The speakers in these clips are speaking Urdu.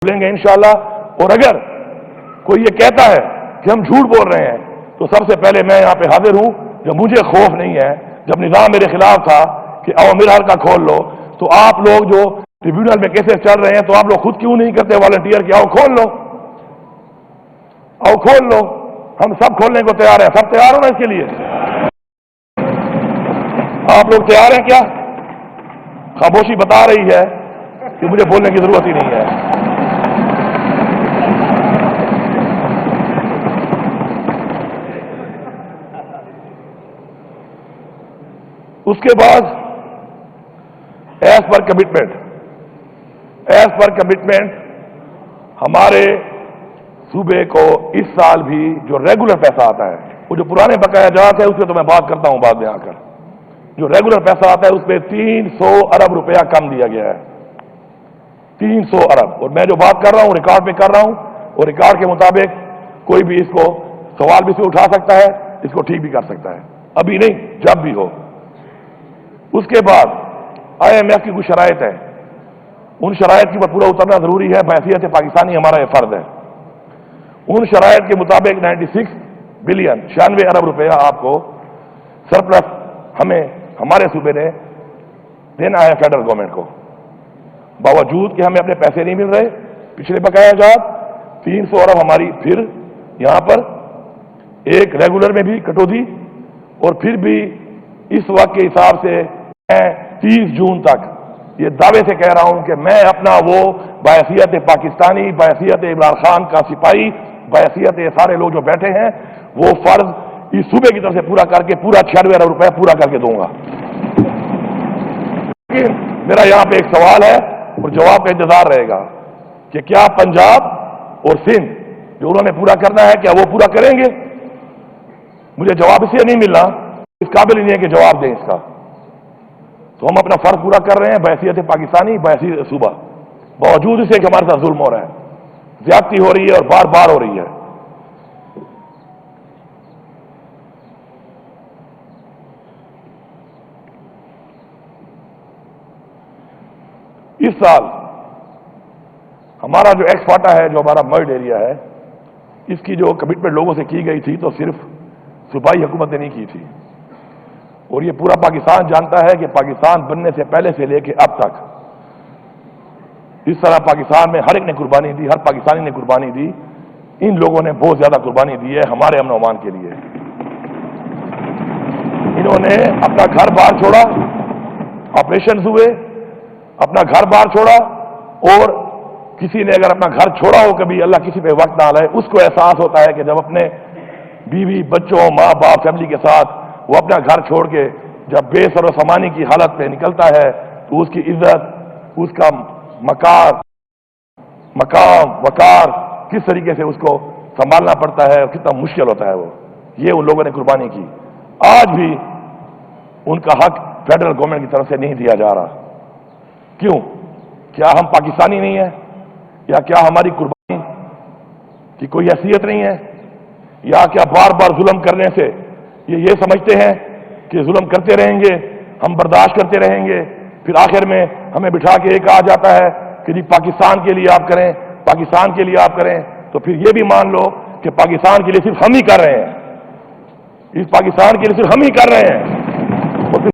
لیں گے انشاءاللہ۔ اور اگر کوئی یہ کہتا ہے کہ ہم جھوٹ بول رہے ہیں تو سب سے پہلے میں یہاں پہ حاضر ہوں، جب مجھے خوف نہیں ہے، جب نظام میرے خلاف تھا کہ آؤ میرا حلقہ کھول لو، تو آپ لوگ جو ٹریبیونل میں کیسز چل رہے ہیں تو آپ لوگ خود کیوں نہیں کرتے والنٹیئر کہ آؤ کھول لو، آؤ کھول لو، ہم سب کھولنے کو تیار ہیں۔ سب تیار ہو نا اس کے لیے؟ آپ لوگ تیار ہیں کیا؟ خاموشی بتا رہی ہے کہ مجھے بولنے کی ضرورت ہی نہیں ہے۔ اس کے بعد ایز پر کمٹمنٹ ہمارے صوبے کو اس سال بھی جو ریگولر پیسہ آتا ہے، وہ جو پرانے بقایا جات ہے اس پہ تو میں بات کرتا ہوں بعد میں آ کر، جو ریگولر پیسہ آتا ہے اس پہ 300 ارب روپیہ کم دیا گیا ہے، 300 ارب۔ اور میں جو بات کر رہا ہوں ریکارڈ پہ کر رہا ہوں، اور ریکارڈ کے مطابق کوئی بھی اس کو سوال بھی سے اٹھا سکتا ہے، اس کو ٹھیک بھی کر سکتا ہے، ابھی نہیں جب بھی ہو۔ اس کے بعد IMF کی کچھ شرائط ہے، ان شرائط کی پر پورا اترنا ضروری ہے، بحیثیت پاکستانی ہمارا یہ فرض ہے۔ ان شرائط کے مطابق 96 بلین 96 ارب روپیہ آپ کو سرپلس ہمیں ہمارے صوبے نے دینا ہے فیڈرل گورنمنٹ کو، باوجود کہ ہمیں اپنے پیسے نہیں مل رہے۔ پچھلے بقایا جات 300 ارب ہماری پھر یہاں پر ایک ریگولر میں بھی کٹوتی، اور پھر بھی اس وقت کے حساب سے میں 30 جون تک یہ دعوے سے کہہ رہا ہوں کہ میں اپنا وہ بحیثیت پاکستانی، بحیثیت عمران خان کا سپاہی، بحیثیت سارے لوگ جو بیٹھے ہیں، وہ فرض اس صوبے کی طرف سے پورا کر کے پورا 96 ارب روپیہ پورا کر کے دوں گا۔ میرا یہاں پہ ایک سوال ہے اور جواب کا انتظار رہے گا کہ کیا پنجاب اور سندھ جو انہوں نے پورا کرنا ہے کیا وہ پورا کریں گے؟ مجھے جواب اس لیے نہیں ملنا، اس قابل ہی نہیں ہے کہ جواب دیں اس کا۔ تو ہم اپنا فرض پورا کر رہے ہیں بحیثیت پاکستانی، بحیثیت صوبہ، باوجود اسے کہ ہمارے ساتھ ظلم ہو رہا ہے، زیادتی ہو رہی ہے اور بار بار ہو رہی ہے۔ اس سال ہمارا جو ایکسپاٹا ہے، جو ہمارا مرڈ ایریا ہے، اس کی جو کمٹمنٹ لوگوں سے کی گئی تھی تو صرف صوبائی حکومت نے نہیں کی تھی، اور یہ پورا پاکستان جانتا ہے کہ پاکستان بننے سے پہلے سے لے کے اب تک اس طرح پاکستان میں ہر ایک نے قربانی دی، ہر پاکستانی نے قربانی دی۔ ان لوگوں نے بہت زیادہ قربانی دی ہے ہمارے امن و امان کے لیے۔ انہوں نے اپنا گھر بار چھوڑا، آپریشنز ہوئے، اپنا گھر بار چھوڑا، اور کسی نے اگر اپنا گھر چھوڑا ہو کبھی، اللہ کسی پہ وقت نہ لائے، اس کو احساس ہوتا ہے کہ جب اپنے بیوی بچوں ماں باپ فیملی کے ساتھ وہ اپنا گھر چھوڑ کے جب بے سر و سامانی کی حالت پہ نکلتا ہے تو اس کی عزت، اس کا مقام وقار کس طریقے سے اس کو سنبھالنا پڑتا ہے اور کتنا مشکل ہوتا ہے وہ، یہ ان لوگوں نے قربانی کی۔ آج بھی ان کا حق فیڈرل گورنمنٹ کی طرف سے نہیں دیا جا رہا۔ کیوں؟ کیا ہم پاکستانی نہیں ہیں، یا کیا ہماری قربانی کی کوئی حیثیت نہیں ہے، یا کیا بار بار ظلم کرنے سے یہ سمجھتے ہیں کہ ظلم کرتے رہیں گے، ہم برداشت کرتے رہیں گے، پھر آخر میں ہمیں بٹھا کے ایک کہا جاتا ہے کہ جی پاکستان کے لیے آپ کریں، پاکستان کے لیے آپ کریں، تو پھر یہ بھی مان لو کہ پاکستان کے لیے صرف ہم ہی کر رہے ہیں، اس پاکستان کے لیے صرف ہم ہی کر رہے ہیں۔ اور پھر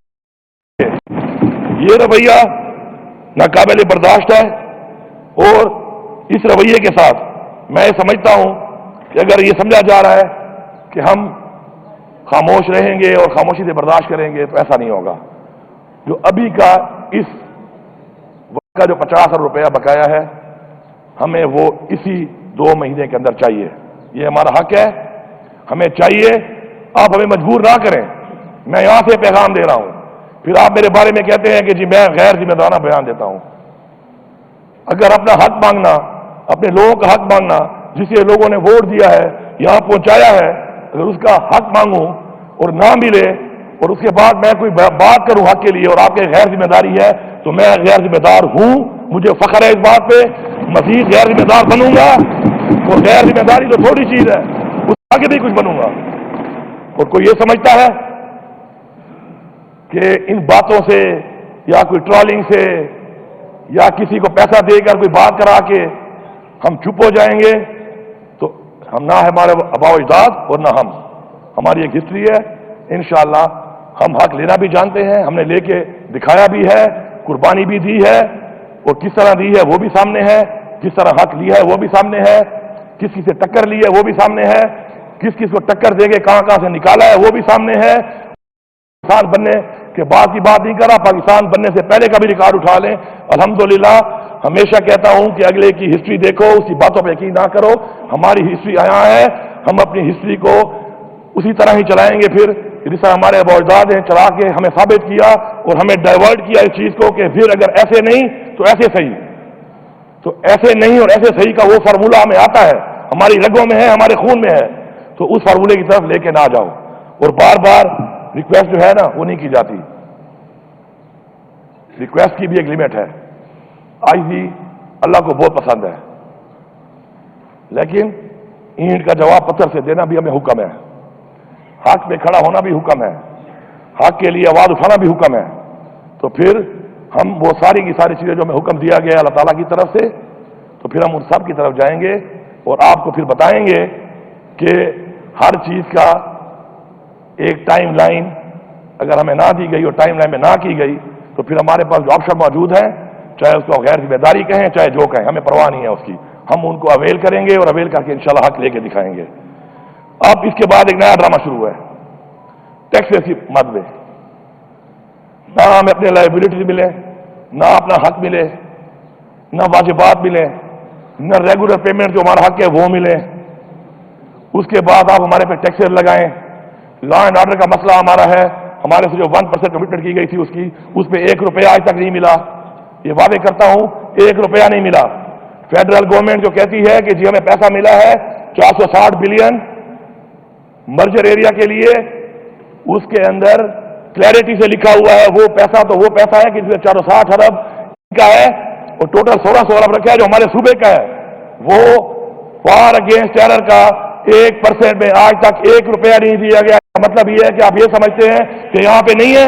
یہ رویہ ناقابل برداشت ہے، اور اس رویے کے ساتھ میں سمجھتا ہوں کہ اگر یہ سمجھا جا رہا ہے کہ ہم خاموش رہیں گے اور خاموشی سے برداشت کریں گے تو ایسا نہیں ہوگا۔ جو ابھی کا اس وقت کا جو 50 ارب روپیہ بقایا ہے، ہمیں وہ اسی 2 مہینے کے اندر چاہیے، یہ ہمارا حق ہے، ہمیں چاہیے۔ آپ ہمیں مجبور نہ کریں، میں یہاں سے پیغام دے رہا ہوں، پھر آپ میرے بارے میں کہتے ہیں کہ جی میں غیر ذمہ دارانہ بیان دیتا ہوں۔ اگر اپنا حق مانگنا، اپنے لوگوں کا حق مانگنا، جسے لوگوں نے ووٹ دیا ہے، یہاں پہنچایا ہے، اگر اس کا حق مانگوں اور نہ ملے اور اس کے بعد میں کوئی بات کروں حق کے لیے اور آپ کے غیر ذمہ داری ہے، تو میں غیر ذمہ دار ہوں، مجھے فخر ہے اس بات پہ، مزید غیر ذمہ دار بنوں گا، اور غیر ذمہ داری تو تھوڑی چیز ہے، اس آگے بھی کچھ بنوں گا۔ اور کوئی یہ سمجھتا ہے کہ ان باتوں سے یا کوئی ٹرالنگ سے یا کسی کو پیسہ دے کر کوئی بات کرا کے ہم چپ ہو جائیں گے تو ہم نہ ہمارے آباء و اجداد اور نہ ہماری ایک ہسٹری ہے. انشاءاللہ ہم حق لینا بھی جانتے ہیں, ہم نے لے کے دکھایا بھی ہے, قربانی بھی دی ہے, اور کس طرح دی ہے وہ بھی سامنے ہے, کس طرح حق لیا ہے وہ بھی سامنے ہے, کس کس سے ٹکر لی ہے وہ بھی سامنے ہے, کس کس کو ٹکر دے کے کہاں سے نکالا ہے وہ بھی سامنے ہے. پاکستان بننے کے بعد کی بات نہیں کر رہا, پاکستان بننے سے پہلے کا بھی ریکارڈ اٹھا لیں. الحمدللہ ہمیشہ کہتا ہوں کہ اگلے کی ہسٹری دیکھو, اس کی باتوں پہ یقین نہ کرو. ہماری ہسٹری آیا ہے, ہم اپنی ہسٹری کو اسی طرح ہی چلائیں گے. پھر جس طرح ہمارے باوجداد ہیں چلا کے ہمیں ثابت کیا اور ہمیں ڈائیورٹ کیا اس چیز کو کہ پھر اگر ایسے نہیں تو ایسے صحیح, تو ایسے نہیں اور ایسے صحیح کا وہ فارمولہ ہمیں آتا ہے, ہماری رگوں میں ہے, ہمارے خون میں ہے. تو اس فارمولے کی طرف لے کے نہ جاؤ. اور بار بار ریکویسٹ جو ہے نا وہ نہیں کی جاتی, ریکویسٹ کی بھی ایک لمٹ ہے. آج بھی اللہ کو بہت پسند ہے, لیکن اینٹ کا جواب پتھر سے دینا بھی ہمیں حکم ہے. حق پہ کھڑا ہونا بھی حکم ہے, حق کے لیے آواز اٹھانا بھی حکم ہے. تو پھر ہم وہ ساری کی ساری چیزیں جو ہمیں حکم دیا گیا اللہ تعالیٰ کی طرف سے, تو پھر ہم ان سب کی طرف جائیں گے اور آپ کو پھر بتائیں گے کہ ہر چیز کا ایک ٹائم لائن اگر ہمیں نہ دی گئی اور ٹائم لائن میں نہ کی گئی تو پھر ہمارے پاس جو آپشن موجود ہیں, چاہے اس کو غیر ذمہ داری کہیں چاہے جو کہیں, ہمیں پرواہ نہیں ہے اس کی, ہم ان کو اویل کریں گے اور اویل کر کے انشاءاللہ حق لے کے دکھائیں گے. اب اس کے بعد ایک نیا ڈرامہ شروع ہے, ٹیکس کی مد میں نہ ہمیں اپنے لائبلٹی ملے, نہ اپنا حق ملے, نہ واجبات ملے, نہ ریگولر پیمنٹ جو ہمارا حق ہے وہ ملے. اس کے بعد آپ ہمارے پہ ٹیکسز لگائیں. لا اینڈ آرڈر کا مسئلہ ہمارا ہے, ہمارے سے جو 1% کمٹمنٹ کی گئی تھی اس پہ 1 روپیہ آج تک نہیں ملا. یہ وعدے کرتا ہوں 1 روپیہ نہیں ملا. فیڈرل گورنمنٹ جو کہتی ہے کہ جی ہمیں پیسہ ملا ہے 460 بلین مرجر ایریا کے لیے, اس کے اندر کلیئرٹی سے لکھا ہوا ہے وہ پیسہ تو وہ پیسہ ہے کہ جس میں 460 ارب کا ہے اور ٹوٹل 1600 ارب رکھا ہے جو ہمارے صوبے کا ہے. وہ وار اگینسٹ ٹیرر کا 1% میں آج تک 1 روپیہ نہیں دیا گیا. مطلب یہ ہے کہ آپ یہ سمجھتے ہیں کہ یہاں پہ نہیں ہے,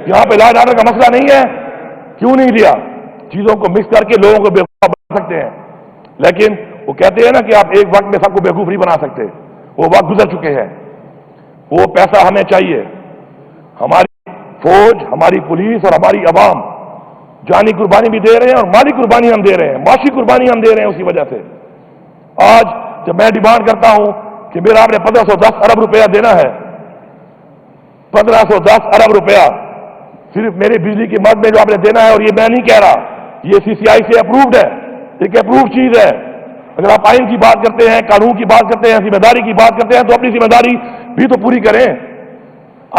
یہاں پہ لا اینڈ آرڈر کا مسئلہ نہیں ہے. کیوں نہیں دیا؟ چیزوں کو مکس کر کے لوگوں کو بیوقوف بنا سکتے ہیں, لیکن وہ کہتے ہیں نا کہ آپ ایک وقت میں سب کو بیوقوف نہیں بنا سکتے. وہ وقت گزر چکے ہیں. وہ پیسہ ہمیں چاہیے. ہماری فوج, ہماری پولیس اور ہماری عوام جانی قربانی بھی دے رہے ہیں اور مالی قربانی ہم دے رہے ہیں, معاشی قربانی ہم دے رہے ہیں. اسی وجہ سے آج جب میں ڈیمانڈ کرتا ہوں کہ میرا آپ نے 1510 ارب روپیہ دینا ہے, 1510 ارب روپیہ صرف میری بجلی کی مد میں جو آپ نے دینا ہے, اور یہ میں نہیں کہہ رہا, یہ CCI سے اپرووڈ ہے, ایک اپرووڈ چیز ہے. اگر آپ آئین کی بات کرتے ہیں, قانون کی بات کرتے ہیں, ذمہ داری کی بات کرتے ہیں تو اپنی ذمہ داری بھی تو پوری کریں.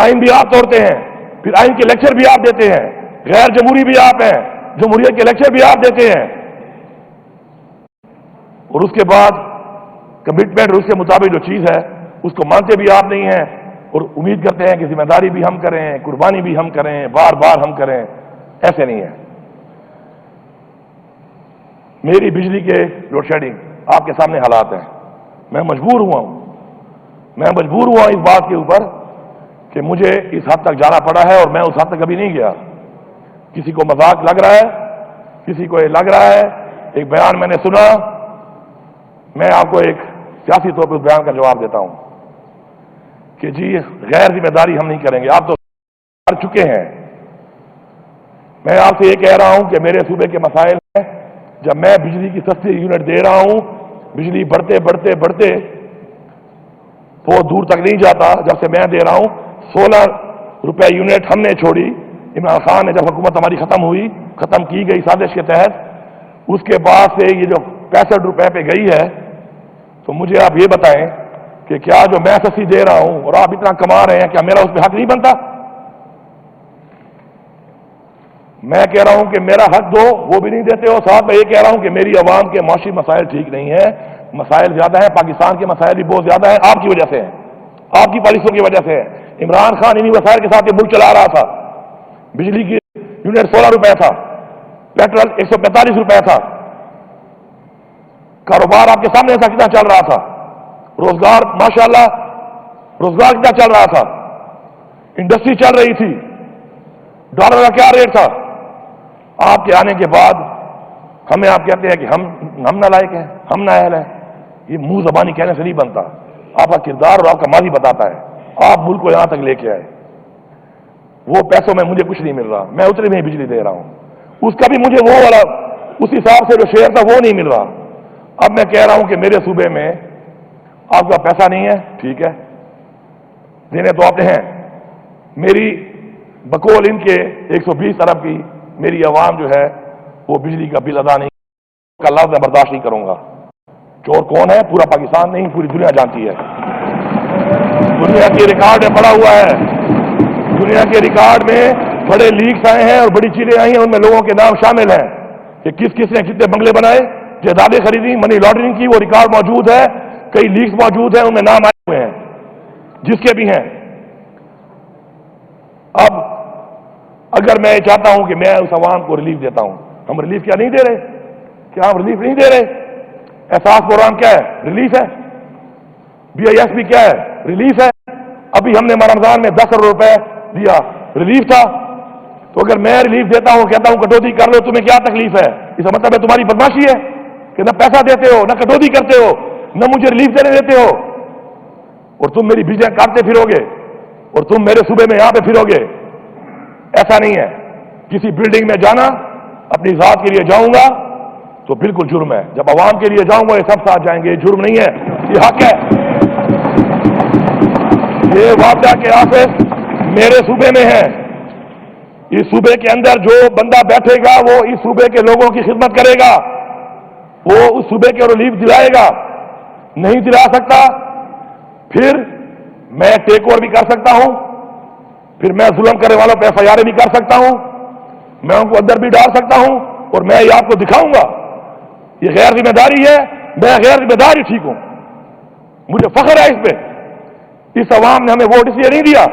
آئین بھی آپ توڑتے ہیں, پھر آئین کے لیکچر بھی آپ دیتے ہیں, غیر جمہوری بھی آپ ہیں, جمہوریت کے لیکچر بھی آپ دیتے ہیں, اور اس کے بعد کمٹمنٹ اس کے مطابق جو چیز ہے اس کو مانتے بھی آپ نہیں ہیں, اور امید کرتے ہیں کہ ذمہ داری بھی ہم کریں, قربانی بھی ہم کریں, بار بار ہم کریں. ایسے نہیں ہے. میری بجلی کے لوڈ شیڈنگ آپ کے سامنے حالات ہیں. میں مجبور ہوا اس بات کے اوپر کہ مجھے اس حد تک جانا پڑا ہے, اور میں اس حد تک کبھی نہیں گیا. کسی کو مذاق لگ رہا ہے, کسی کو یہ لگ رہا ہے. ایک بیان میں نے سنا, میں آپ کو ایک سیاسی طور پر اس بیان کا جواب دیتا ہوں کہ جی غیر ذمہ داری ہم نہیں کریں گے. آپ تو کر چکے ہیں. میں آپ سے یہ کہہ رہا ہوں کہ میرے صوبے کے مسائل ہیں. جب میں بجلی کی سستی یونٹ دے رہا ہوں, بجلی بڑھتے بڑھتے بڑھتے بہت دور تک نہیں جاتا. جب سے میں دے رہا ہوں 16 روپے یونٹ ہم نے چھوڑی, عمران خان نے جب حکومت ہماری ختم کی گئی سازش کے تحت, اس کے بعد سے یہ جو 65 روپے پہ گئی ہے, تو مجھے آپ یہ بتائیں کہ کیا جو میں سستی دے رہا ہوں اور آپ اتنا کما رہے ہیں, کیا میرا اس پہ حق نہیں بنتا؟ میں کہہ رہا ہوں کہ میرا حق دو, وہ بھی نہیں دیتے ہو. ساتھ میں یہ کہہ رہا ہوں کہ میری عوام کے معاشی مسائل ٹھیک نہیں ہیں, مسائل زیادہ ہیں, پاکستان کے مسائل بھی بہت زیادہ ہیں. آپ کی وجہ سے ہیں, آپ کی پالیسیوں کی وجہ سے ہے. عمران خان انہی وسائل کے ساتھ یہ ملک چلا رہا تھا. بجلی کی یونٹ 16 روپے تھا, پیٹرول 145 روپے تھا. کاروبار آپ کے سامنے ایسا کتنا چل رہا تھا, روزگار ماشاءاللہ روزگار کتنا چل رہا تھا, انڈسٹری چل رہی تھی, ڈالر کا کیا ریٹ تھا. آپ کے آنے کے بعد ہمیں آپ کہتے ہیں کہ ہم نالائق ہیں، ہم نااہل ہیں. یہ منہ زبانی کہنے سے نہیں بنتا. آپ کا کردار اور آپ کا ماضی بتاتا ہے. آپ ملک کو یہاں تک لے کے آئے. وہ پیسوں میں مجھے کچھ نہیں مل رہا، میں اتنے میں ہی بجلی دے رہا ہوں. اس کا بھی مجھے وہ والا اس حساب سے جو شیئر تھا وہ نہیں مل رہا. اب میں کہہ رہا ہوں کہ میرے صوبے میں آپ کا پیسہ نہیں ہے، ٹھیک ہے، دینے تو آتے ہیں. میری بقول ان کے 120 ارب کی میری عوام جو ہے وہ بجلی کا بل ادا نہیں کا لفظ میں برداشت نہیں کروں گا. چور کون ہے؟ پورا پاکستان نہیں، پوری دنیا جانتی ہے. دنیا کے ریکارڈ میں پڑا ہوا ہے. دنیا کے ریکارڈ میں بڑے لیکس آئے ہیں اور بڑی چیزیں آئی ہیں، ان میں لوگوں کے نام شامل ہیں کہ کس کس نے کتنے بنگلے بنائے، جائیدادیں خریدی، منی لانڈرنگ کی. وہ ریکارڈ موجود ہے، کئی لیکس موجود ہیں، ان میں نام آئے ہوئے ہیں جس کے بھی ہیں. اب اگر میں چاہتا ہوں کہ میں اس عوام کو ریلیف دیتا ہوں، ہم ریلیف کیا نہیں دے رہے؟ کیا ہم ریلیف نہیں دے رہے؟ احساس پروگرام کیا ہے؟ ریلیف ہے. BIS بھی کیا ہے؟ ریلیف ہے. ابھی ہم نے رمضان میں 10 کروڑ روپے دیا، ریلیف تھا. تو اگر میں ریلیف دیتا ہوں، کہتا ہوں کٹوتی کر لو، تمہیں کیا تکلیف ہے؟ اس کا مطلب ہے تمہاری بدماشی ہے کہ نہ پیسہ دیتے ہو، نہ کٹوتی کرتے ہو، نہ مجھے ریلیف دینے دیتے ہو، اور تم میری بجلیاں کاٹتے پھرو گے اور تم میرے صوبے میں یہاں پہ پھرو گے. ایسا نہیں ہے. کسی بلڈنگ میں جانا، اپنی ذات کے لیے جاؤں گا تو بالکل جرم ہے. جب عوام کے لیے جاؤں گا یہ سب ساتھ جائیں گے. یہ جرم نہیں ہے، یہ حق ہے. یہ وعدہ کے آفس میرے صوبے میں ہے. اس صوبے کے اندر جو بندہ بیٹھے گا وہ اس صوبے کے لوگوں کی خدمت کرے گا، وہ اس صوبے کے ریلیف دلائے گا. نہیں دلا سکتا پھر میں ٹیک اوور بھی کر سکتا ہوں، پھر میں ظلم کرنے والوں پہ FIR بھی کر سکتا ہوں، میں ان کو اندر بھی ڈال سکتا ہوں، اور میں یہ آپ کو دکھاؤں گا. یہ غیر ذمہ داری ہے. میں غیر ذمہ داری ٹھیک ہوں، مجھے فخر ہے اس پہ. اس عوام نے ہمیں ووٹ اس لیے نہیں دیا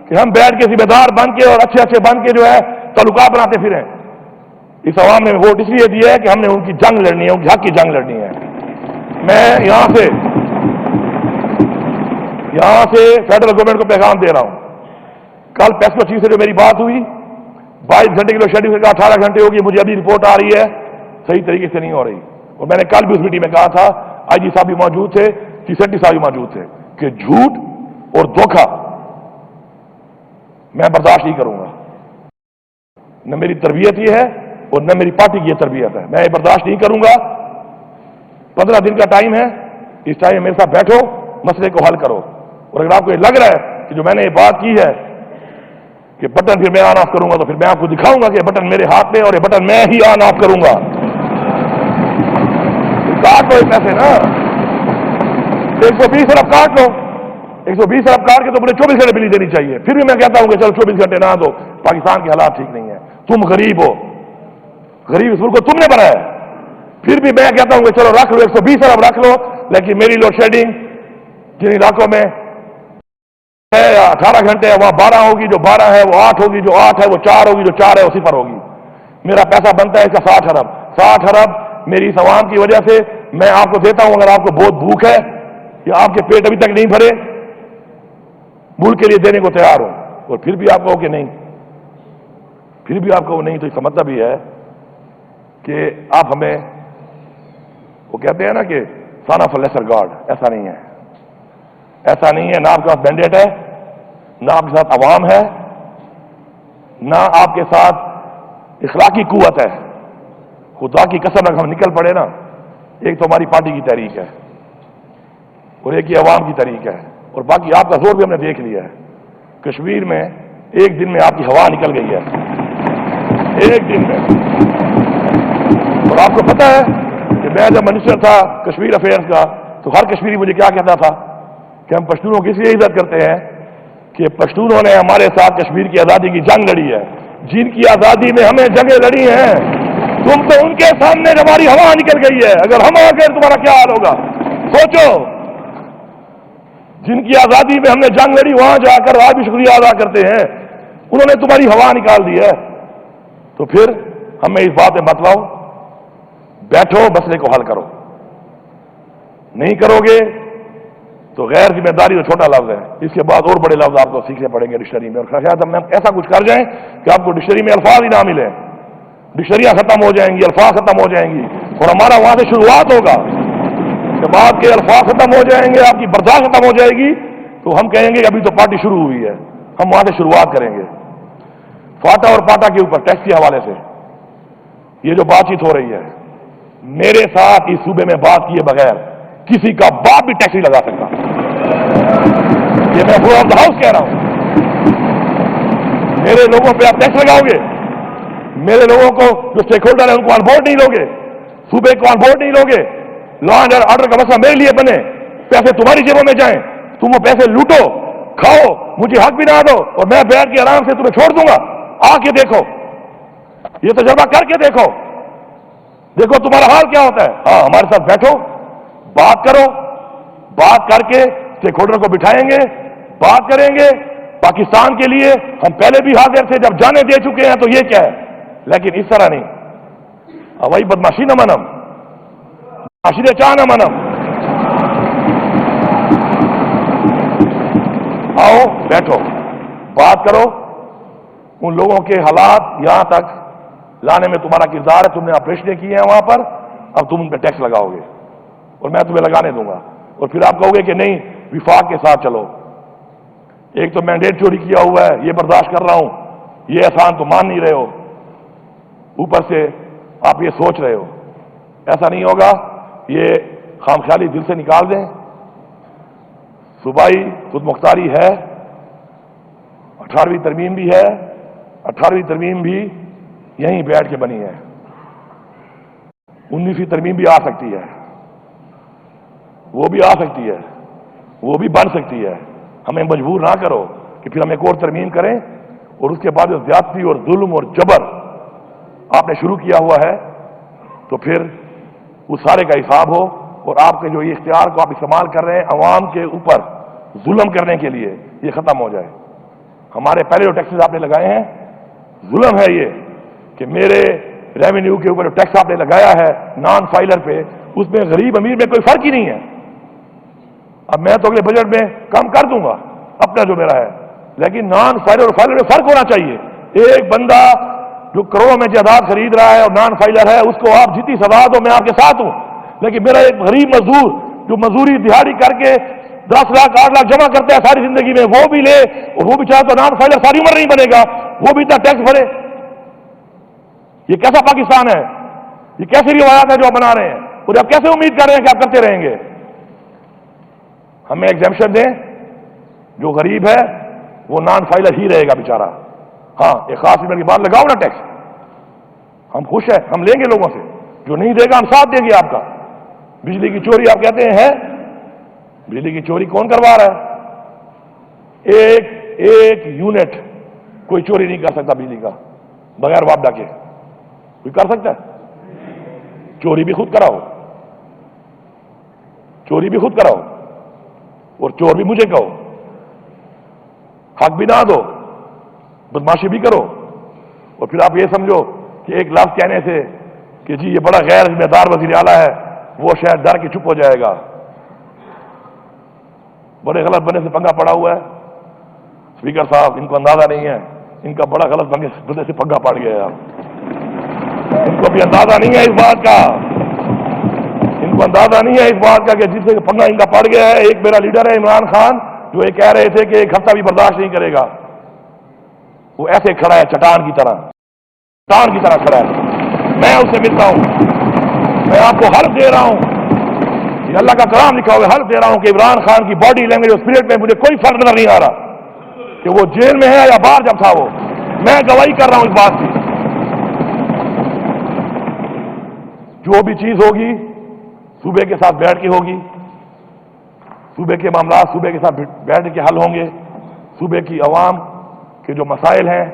کہ ہم بیٹھ کے ذمہ دار بن کے اور اچھے اچھے بن کے جو ہے تعلقات بناتے پھریں. اس عوام نے ووٹ اس لیے دیا ہے کہ ہم نے ان کی جنگ لڑنی ہے، ان کی حق کی جنگ لڑنی ہے. میں یہاں سے فیڈرل گورنمنٹ کو پیغام دے رہا ہوں. کل پیسکو چیف سے جو میری بات ہوئی، 22 گھنٹے کی جو شیڈیول کا 18 گھنٹے ہوگی، مجھے ابھی رپورٹ آ رہی ہے صحیح طریقے سے نہیں ہو رہی. اور میں نے کل بھی اس میٹنگ میں کہا تھا، IG صاحب بھی موجود تھے، سیکرٹری صاحب بھی موجود تھے، کہ جھوٹ اور دھوکہ میں برداشت نہیں کروں گا. نہ میری تربیت یہ ہے اور نہ میری پارٹی کی یہ تربیت ہے. میں یہ برداشت نہیں کروں گا. 15 دن کا ٹائم ہے. اس ٹائم میرے ساتھ بیٹھو، مسئلے کو حل کرو. اور اگر آپ کو یہ لگ رہا ہے کہ جو میں نے یہ بات کی ہے کہ بٹن پھر میں آن آف کروں گا، تو پھر میں آپ کو دکھاؤں گا کہ یہ بٹن میرے ہاتھ میں اور یہ بٹن میں ہی آن آف کروں گا. کاٹ لو پیسے نا، 120 ارب کاٹ لو. 120 ارب کاٹ کے تو مجھے 24 گھنٹے بجلی دینی چاہیے. پھر بھی میں کہتا ہوں کہ چلو 24 گھنٹے نہ دو، پاکستان کے حالات ٹھیک نہیں ہے. تم غریب ہو، غریب اس ملک کو تم نے بنایا. پھر بھی میں کہتا ہوں کہ چلو رکھ لو 120 ارب رکھ لو، لیکن میری لوڈ شیڈنگ جن علاقوں میں ہے 18 گھنٹے ہے، وہاں 12 ہوگی، جو 12 ہے وہ 8 ہوگی، جو 8 ہے وہ 4 ہوگی، جو 4 ہے وہ 0 ہوگی. میرا پیسہ بنتا ہے اس کا 60 ارب. 60 ارب میری اس عوام کی وجہ سے میں آپ کو دیتا ہوں. اگر آپ کو بہت بھوک ہے یا آپ کے پیٹ ابھی تک نہیں بھرے، ملک کے لیے دینے کو تیار ہوں. اور پھر بھی آپ کہو کہ نہیں، پھر بھی آپ کو نہیں، تو اس کا مطلب یہ ہے کہ آپ ہمیں، وہ کہتے ہیں نا کہ سن آف لیسر گاڈ. ایسا نہیں ہے، ایسا نہیں ہے. نہ آپ کے پاس مینڈیٹ ہے، نہ آپ کے ساتھ عوام ہے، نہ آپ کے ساتھ اخلاقی قوت ہے. خدا کی قسم اگر ہم نکل پڑے نا، ایک تو ہماری پارٹی کی تحریک ہے اور ایک ہی عوام کی تحریک ہے، اور باقی آپ کا زور بھی ہم نے دیکھ لیا ہے. کشمیر میں ایک دن میں آپ کی ہوا نکل گئی ہے، ایک دن میں. اور آپ کو پتہ ہے کہ میں جب منسٹر تھا کشمیر افیئرس کا، تو ہر کشمیری مجھے کیا کہتا تھا کہ ہم پشتونوں کی اس لیے عزت کرتے ہیں کہ پشتونوں نے ہمارے ساتھ کشمیر کی آزادی کی جنگ لڑی ہے. جن کی آزادی میں ہمیں جنگیں لڑی ہیں، تم تو ان کے سامنے ہماری ہوا نکل گئی ہے. اگر ہم آ گئے تمہارا کیا حال ہوگا؟ سوچو. جن کی آزادی میں ہم نے جنگ لڑی، وہاں جا کر آج بھی شکریہ ادا کرتے ہیں. انہوں نے تمہاری ہوا نکال دی ہے. تو پھر ہمیں اس بات میں بتلاؤ، بیٹھو مسئلے کو حل کرو. نہیں کرو گے تو غیر ذمہ داری تو چھوٹا لفظ ہے، اس کے بعد اور بڑے لفظ آپ کو سیکھنے پڑیں گے ڈکشنری میں. اور شاید ہم ایسا کچھ کر جائیں کہ آپ کو ڈکشنری میں الفاظ ہی نہ ملے. ڈکشنریاں ختم ہو جائیں گی، الفاظ ختم ہو جائیں گی، اور ہمارا وہاں سے شروعات ہوگا. جب آپ کے الفاظ ختم ہو جائیں گے، آپ کی برداشت ختم ہو جائے گی، تو ہم کہیں گے کہ ابھی تو پارٹی شروع ہوئی ہے. ہم وہاں سے شروعات کریں گے. فاٹا اور پاٹا کے اوپر ٹیکس کے حوالے سے یہ جو بات چیت ہو رہی ہے، میرے ساتھ اس صوبے میں بات کیے بغیر کسی کا باپ بھی ٹیکس نہیں لگا سکتا. یہ میں فلور آف دا ہاؤس کہہ رہا ہوں. میرے لوگوں پہ آپ ٹیکس لگاؤ گے، میرے لوگوں کو جو اسٹیک ہولڈر ہیں ان کو آن بورڈ نہیں لوگے، صوبے کو آن بورڈ نہیں لوگے. لا اینڈ آرڈر کا مسئلہ میرے لیے بنے، پیسے تمہاری جیبوں میں جائیں، تم وہ پیسے لوٹو، کھاؤ، مجھے حق بھی نہ دو، اور میں بیٹھ کے آرام سے تمہیں چھوڑ دوں گا. آ کے دیکھو، یہ تجربہ کر کے دیکھو، دیکھو تمہارا حال کیا ہوتا ہے. ہاں ہمارے ساتھ بیٹھو، بات کرو، بات کر کے اسٹیک ہولڈر کو بٹھائیں گے، بات کریں گے. پاکستان کے لیے ہم پہلے بھی حاضر تھے، جب جانے دے چکے ہیں تو یہ کیا ہے، لیکن اس طرح نہیں. وہی بدماشی نہ منم، بدماشی چاہ نہ منم. آؤ بیٹھو، بات کرو. ان لوگوں کے حالات یہاں تک لانے میں تمہارا کردار ہے. تم نے آپریشنیں کی ہیں وہاں پر، اب تم ان پہ ٹیکس لگاؤ گے اور میں تمہیں لگانے دوں گا. اور پھر آپ کہو گے کہ نہیں وفاق کے ساتھ چلو. ایک تو مینڈیٹ چوری کیا ہوا ہے، یہ برداشت کر رہا ہوں، یہ احسان تو مان نہیں رہے ہو، اوپر سے آپ یہ سوچ رہے ہو. ایسا نہیں ہوگا، یہ خام خیالی دل سے نکال دیں. صوبائی خود مختاری ہے، 18ویں ترمیم بھی ہے. 18ویں ترمیم بھی یہیں بیٹھ کے بنی ہے. 19ویں ترمیم بھی آ سکتی ہے، وہ بھی آ سکتی ہے، وہ بھی بن سکتی ہے. ہمیں مجبور نہ کرو کہ پھر ہم ایک اور ترمیم کریں اور اس کے بعد زیادتی اور ظلم اور جبر آپ نے شروع کیا ہوا ہے تو پھر اس سارے کا حساب ہو. اور آپ کے جو یہ اختیار کو آپ استعمال کر رہے ہیں عوام کے اوپر ظلم کرنے کے لیے، یہ ختم ہو جائے. ہمارے پہلے جو ٹیکسز آپ نے لگائے ہیں، ظلم ہے یہ کہ میرے ریونیو کے اوپر جو ٹیکس آپ نے لگایا ہے نان فائلر پہ، اس میں غریب امیر میں کوئی فرق ہی نہیں ہے. اب میں تو اگلے بجٹ میں کم کر دوں گا اپنا جو میرا ہے، لیکن نان فائلر اور فائلر میں فرق ہونا چاہیے. ایک بندہ جو کروڑوں میں جائیداد خرید رہا ہے اور نان فائلر ہے، اس کو آپ جتنی سزا دو میں آپ کے ساتھ ہوں. لیکن میرا ایک غریب مزدور جو مزدوری دہاڑی کر کے 10 لاکھ 8 لاکھ جمع کرتا ہے ساری زندگی میں، وہ بھی لے اور وہ بھی چاہے تو نان فائلر ساری عمر نہیں بنے گا، وہ بھی اتنا ٹیکس بھرے. یہ کیسا پاکستان ہے؟ یہ کیسی روایات ہے جو آپ بنا رہے ہیں؟ اور آپ کیسے امید کر رہے ہیں کہ آپ کرتے رہیں گے؟ ہمیں ایگزیمپشن دیں، جو غریب ہے وہ نان فائلر ہی رہے گا بیچارہ. ہاں ایک خاص عمر کے بعد لگاؤ نا ٹیکس، ہم خوش ہیں، ہم لیں گے لوگوں سے. جو نہیں دے گا ہم ساتھ دیں گے آپ کا. بجلی کی چوری آپ کہتے ہیں بجلی کی چوری کون کروا رہا ہے؟ ایک یونٹ کوئی چوری نہیں کر سکتا بجلی کا بغیر وعدہ کے. کوئی کر سکتا ہے؟ چوری بھی خود کراؤ، چوری بھی خود کراؤ اور چور بھی مجھے کہو، حق بھی نہ دو، بدماشی بھی کرو. اور پھر آپ یہ سمجھو کہ ایک لفظ کہنے سے کہ جی یہ بڑا غیر ذمہ دار وزیر اعلیٰ ہے، وہ شاید ڈر کے چپ ہو جائے گا. بڑے غلط بنے سے پنگا پڑا ہوا ہے. اسپیکر صاحب ان کو اندازہ نہیں ہے، ان کا بڑا غلط بنے سے پنگا پڑ گیا. ان کو بھی اندازہ نہیں ہے اس بات کا، ان کو اندازہ نہیں ہے اس بات کا کہ جس سے پنگا ان کا پڑ گیا ہے. ایک میرا لیڈر ہے عمران خان، جو یہ کہہ رہے تھے کہ ایک ہفتہ بھی برداشت نہیں کرے گا، وہ ایسے کھڑا ہے چٹان کی طرح، چٹان کی طرح کھڑا ہے. میں اس سے ملتا ہوں، میں آپ کو حلف دے رہا ہوں، یہ اللہ کا کلام لکھا ہوا ہے، حلف دے رہا ہوں کہ عمران خان کی باڈی لینگویج اور اسپرٹ میں مجھے کوئی فرق نظر نہیں آ رہا کہ وہ جیل میں ہے یا باہر جب تھا. وہ میں گواہی کر رہا ہوں اس بات کی. جو بھی چیز ہوگی صوبے کے ساتھ بیٹھ کے ہوگی، صوبے کے معاملات صوبے کے ساتھ بیٹھ کے حل ہوں گے. صوبے کی عوام کے جو مسائل ہیں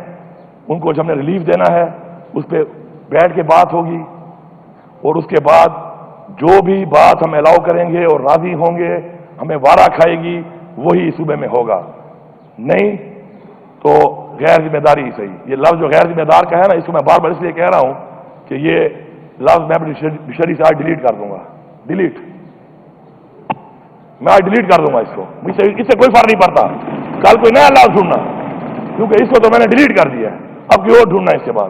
ان کو جو ہم نے ریلیف دینا ہے اس پہ بیٹھ کے بات ہوگی. اور اس کے بعد جو بھی بات ہم الاؤ کریں گے اور راضی ہوں گے، ہمیں وارا کھائے گی، وہی صوبے میں ہوگا. نہیں تو غیر ذمہ داری ہی صحیح. یہ لفظ جو غیر ذمہ دار کا ہے نا، اس کو میں بار بار اس لیے کہہ رہا ہوں کہ یہ لفظ میں اپنی ڈکشنری سے آج ڈیلیٹ کر دوں گا. ڈیلیٹ، میں آج ڈیلیٹ کر دوں گا اس کو. اس سے کوئی فرق نہیں پڑتا. کل کوئی نیا لفظ ڈھونڈنا، کیونکہ اس کو تو میں نے ڈیلیٹ کر دیا ہے، اب کوئی اور ڈھونڈنا اس کے بعد.